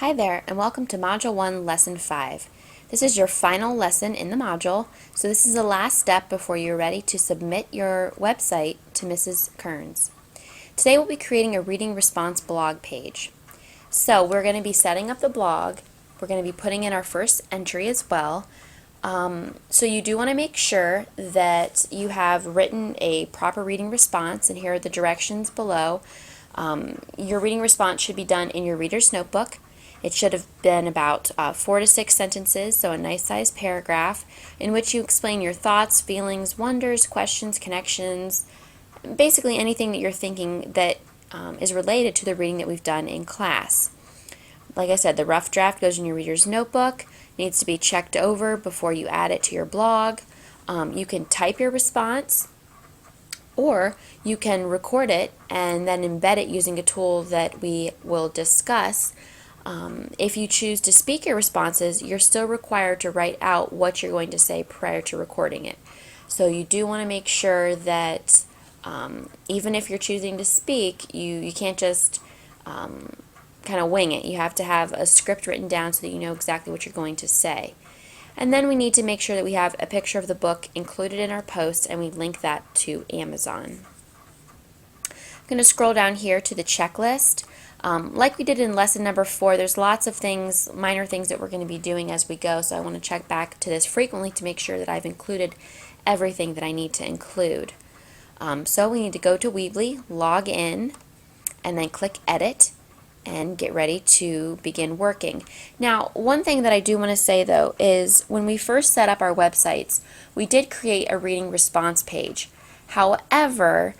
Hi there, and welcome to Module 1, Lesson 5. This is your final lesson in the module, so this is the last step before you're ready to submit your website to Mrs. Kearns. Today we'll be creating a reading response blog page. So we're going to be setting up the blog. We're going to be putting in our first entry as well. So you do want to make sure that you have written a proper reading response, and here are the directions below. Your reading response should be done in your reader's notebook. It should have been about 4 to 6 sentences, so a nice sized paragraph, in which you explain your thoughts, feelings, wonders, questions, connections, basically anything that you're thinking that is related to the reading that we've done in class. Like I said, the rough draft goes in your reader's notebook, needs to be checked over before you add it to your blog. You can type your response, or you can record it and then embed it using a tool that we will discuss. If you choose to speak your responses, you're still required to write out what you're going to say prior to recording it. So you do want to make sure that even if you're choosing to speak, you can't just kind of wing it. You have to have a script written down so that you know exactly what you're going to say. And then we need to make sure that we have a picture of the book included in our post, and we link that to Amazon. I'm going to scroll down here to the checklist. Like we did in lesson number 4, there's lots of things, minor things that we're going to be doing as we go, so I want to check back to this frequently to make sure that I've included everything that I need to include. So we need to go to Weebly, log in, and then click Edit, and get ready to begin working. Now, one thing that I do want to say though is when we first set up our websites, we did create a reading response page. However,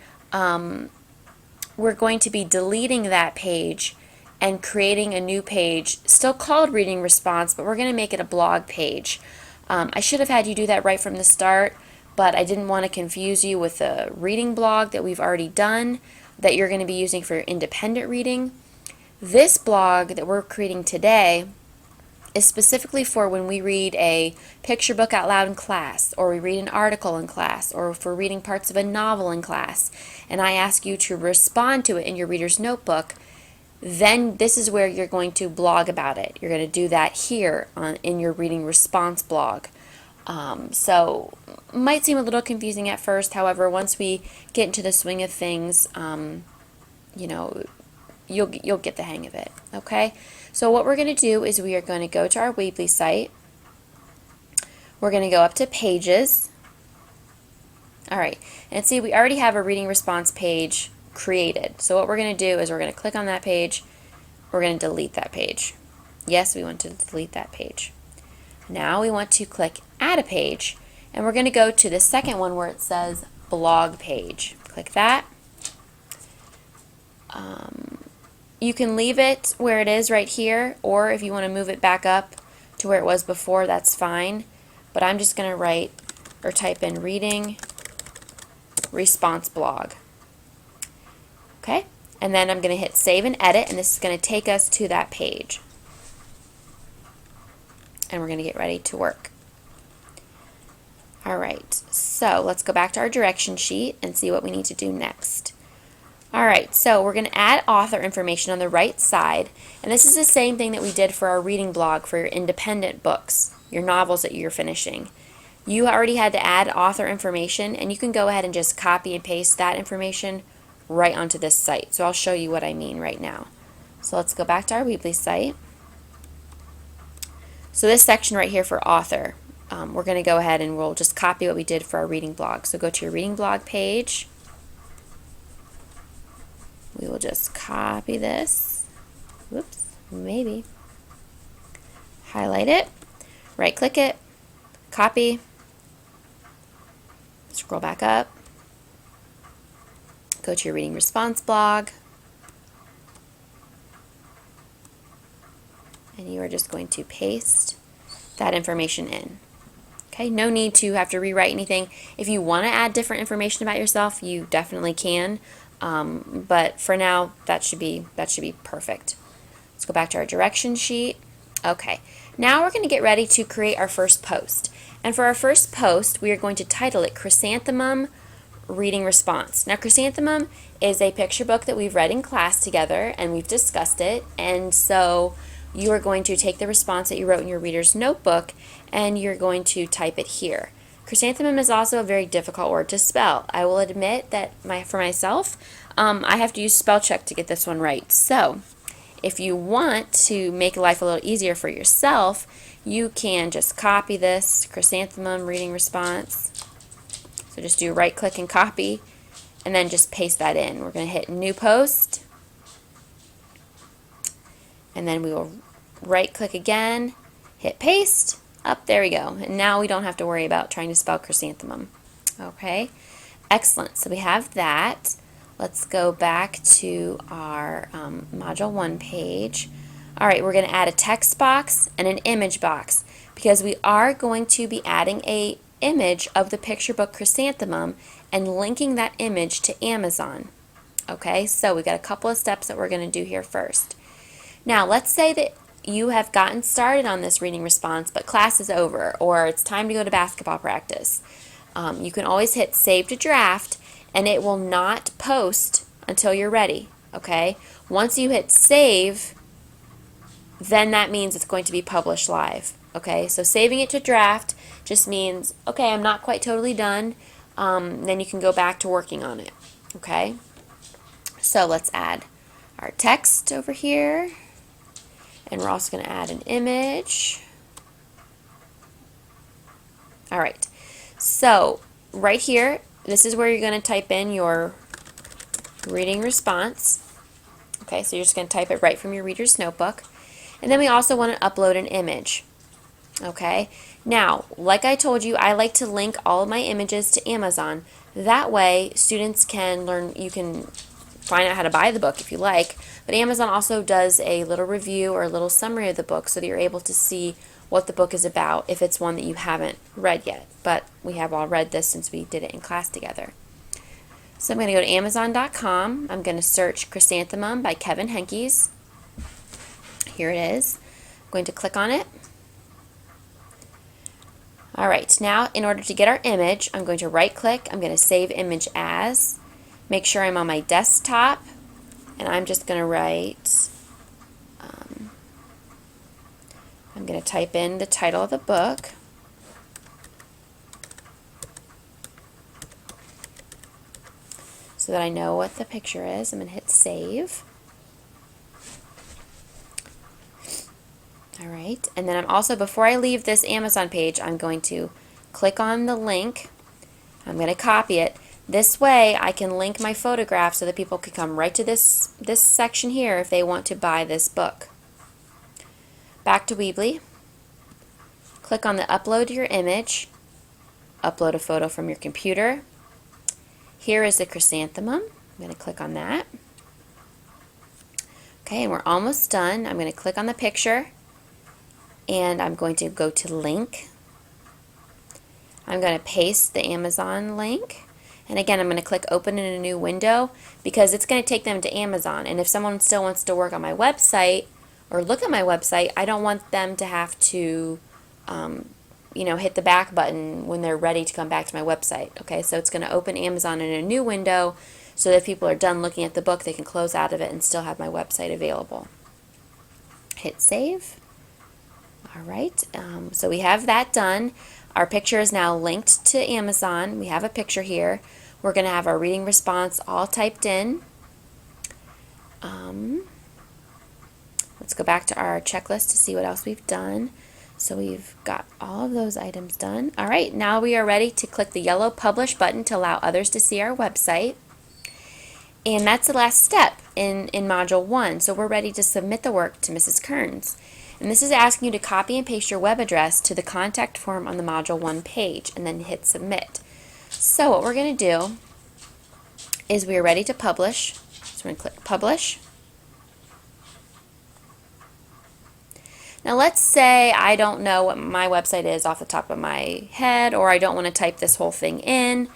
we're going to be deleting that page and creating a new page, still called Reading Response, but we're going to make it a blog page. I should have had you do that right from the start, but I didn't want to confuse you with the reading blog that we've already done that you're going to be using for independent reading. This blog that we're creating today is specifically for when we read a picture book out loud in class, or we read an article in class, or if we're reading parts of a novel in class, and I ask you to respond to it in your reader's notebook. Then this is where you're going to blog about it. You're going to do that here in your reading response blog. So might seem a little confusing at first. However, once we get into the swing of things, you know, you'll get the hang of it. Okay. So what we're going to do is we are going to go to our Weebly site. We're going to go up to Pages. All right, and see, we already have a reading response page created. So what we're going to do is we're going to click on that page. We're going to delete that page. Yes, we want to delete that page. Now we want to click Add a Page, and we're going to go to the second one where it says Blog Page. Click that. You can leave it where it is right here, or if you want to move it back up to where it was before, that's fine. But I'm just going to write or type in Reading Response Blog. Okay, and then I'm going to hit Save and Edit, and this is going to take us to that page. And we're going to get ready to work. Alright, so let's go back to our direction sheet and see what we need to do next. Alright, so we're going to add author information on the right side, and this is the same thing that we did for our reading blog for your independent books, your novels that you're finishing. You already had to add author information, and you can go ahead and just copy and paste that information right onto this site. So I'll show you what I mean right now. So let's go back to our Weebly site. So this section right here for author, we're going to go ahead and we'll just copy what we did for our reading blog. So go to your reading blog page. We will just copy this. Whoops, maybe. Highlight it, right click it, copy, scroll back up, go to your reading response blog, and you are just going to paste that information in. Okay, no need to have to rewrite anything. If you want to add different information about yourself, you definitely can. But for now, that should be perfect. Let's go back to our direction sheet. Okay, now we're going to get ready to create our first post. And for our first post, we are going to title it Chrysanthemum Reading Response. Now, Chrysanthemum is a picture book that we've read in class together, and we've discussed it. And so you are going to take the response that you wrote in your reader's notebook and you're going to type it here. Chrysanthemum is also a very difficult word to spell. I will admit that for myself, I have to use spell check to get this one right. So if you want to make life a little easier for yourself, you can just copy this chrysanthemum reading response. So just do right click and copy and then just paste that in. We're going to hit new post and then we will right click again, hit paste. Up, there we go. And now we don't have to worry about trying to spell chrysanthemum. Okay, excellent. So we have that. Let's go back to our Module 1 page. All right, we're going to add a text box and an image box because we are going to be adding a image of the picture book Chrysanthemum and linking that image to Amazon. Okay, so we've got a couple of steps that we're going to do here first. Now, let's say that you have gotten started on this reading response, but class is over or it's time to go to basketball practice. You can always hit save to draft and it will not post until you're ready. Okay, once you hit save, then that means it's going to be published live. Okay, so saving it to draft just means, okay, I'm not quite totally done. Then you can go back to working on it. Okay, so let's add our text over here. And we're also going to add an image. All right, so right here, this is where you're going to type in your reading response. Okay, so you're just going to type it right from your reader's notebook. And then we also want to upload an image. Okay, now, like I told you, I like to link all of my images to Amazon. That way, students can learn, you can find out how to buy the book if you like, but Amazon also does a little review or a little summary of the book so that you're able to see what the book is about if it's one that you haven't read yet. But we have all read this since we did it in class together. So I'm going to go to Amazon.com. I'm going to search Chrysanthemum by Kevin Henkes. Here it is. I'm going to click on it. Alright, now in order to get our image, I'm going to right click, I'm going to save image as, make sure I'm on my desktop, and I'm just going to write, I'm going to type in the title of the book, so that I know what the picture is. I'm going to hit save. Alright, and then I'm also, before I leave this Amazon page, I'm going to click on the link. I'm going to copy it. This way I can link my photograph so that people can come right to this section here if they want to buy this book. Back to Weebly. Click on the upload your image. Upload a photo from your computer. Here is the chrysanthemum. I'm going to click on that. Okay, and we're almost done. I'm going to click on the picture. And I'm going to go to link. I'm going to paste the Amazon link. And again, I'm going to click open in a new window because it's going to take them to Amazon. And if someone still wants to work on my website or look at my website, I don't want them to have to, hit the back button when they're ready to come back to my website. Okay, so it's going to open Amazon in a new window so that if people are done looking at the book, they can close out of it and still have my website available. Hit save. All right, so we have that done. Our picture is now linked to Amazon. We have a picture here. We're going to have our reading response all typed in. Let's go back to our checklist to see what else we've done. So we've got all of those items done. All right, now we are ready to click the yellow Publish button to allow others to see our website. And that's the last step in Module 1. So we're ready to submit the work to Mrs. Kearns. And this is asking you to copy and paste your web address to the contact form on the Module 1 page and then hit submit. So what we're going to do is we are ready to publish. So we're going to click publish. Now let's say I don't know what my website is off the top of my head, or I don't want to type this whole thing in.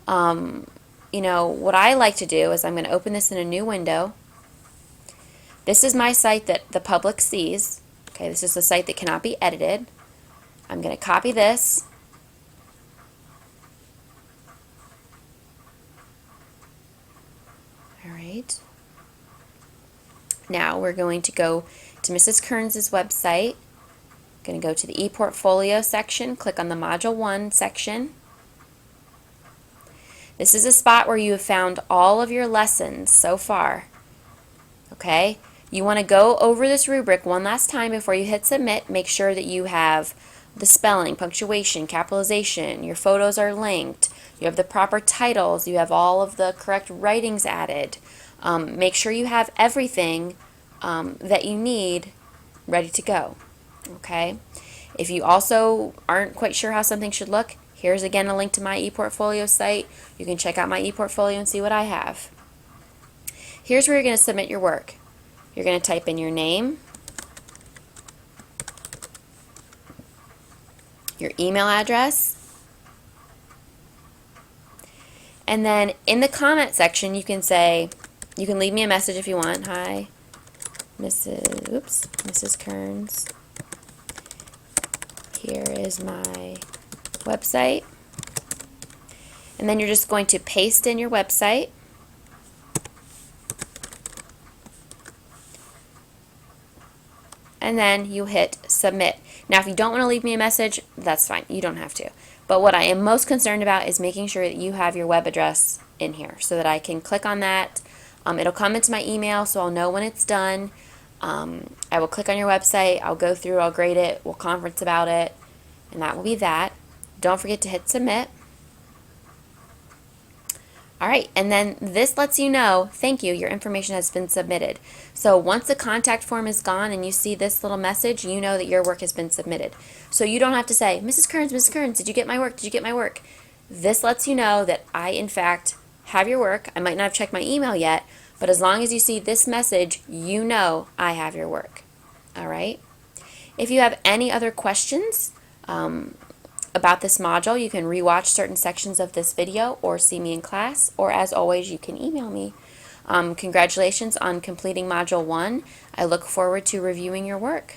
What I like to do is I'm going to open this in a new window. This is my site that the public sees. Okay, this is the site that cannot be edited. I'm going to copy this. All right. Now we're going to go to Mrs. Kearns' website. I'm going to go to the ePortfolio section, click on the Module 1 section. This is a spot where you have found all of your lessons so far. Okay? You want to go over this rubric one last time before you hit submit. Make sure that you have the spelling, punctuation, capitalization, your photos are linked, you have the proper titles, you have all of the correct writings added. Make sure you have everything that you need ready to go. Okay? If you also aren't quite sure how something should look, here's again a link to my ePortfolio site. You can check out my ePortfolio and see what I have. Here's where you're going to submit your work. You're going to type in your name, your email address, and then in the comment section you can say, you can leave me a message if you want. Hi, Mrs. Kearns. Here is my website. And then you're just going to paste in your website. And then you hit submit. Now if you don't want to leave me a message, that's fine. You don't have to. But what I am most concerned about is making sure that you have your web address in here so that I can click on that. It'll come into my email so I'll know when it's done. I will click on your website, I'll go through, I'll grade it, we'll conference about it, and that will be that. Don't forget to hit submit. Alright, and then this lets you know, thank you, your information has been submitted. So once the contact form is gone and you see this little message, you know that your work has been submitted. So you don't have to say, Mrs. Kearns, did you get my work? Did you get my work? This lets you know that I, in fact, have your work. I might not have checked my email yet, but as long as you see this message, you know I have your work. Alright? If you have any other questions, about this module, you can rewatch certain sections of this video or see me in class, or as always, you can email me. Congratulations on completing Module 1. I look forward to reviewing your work.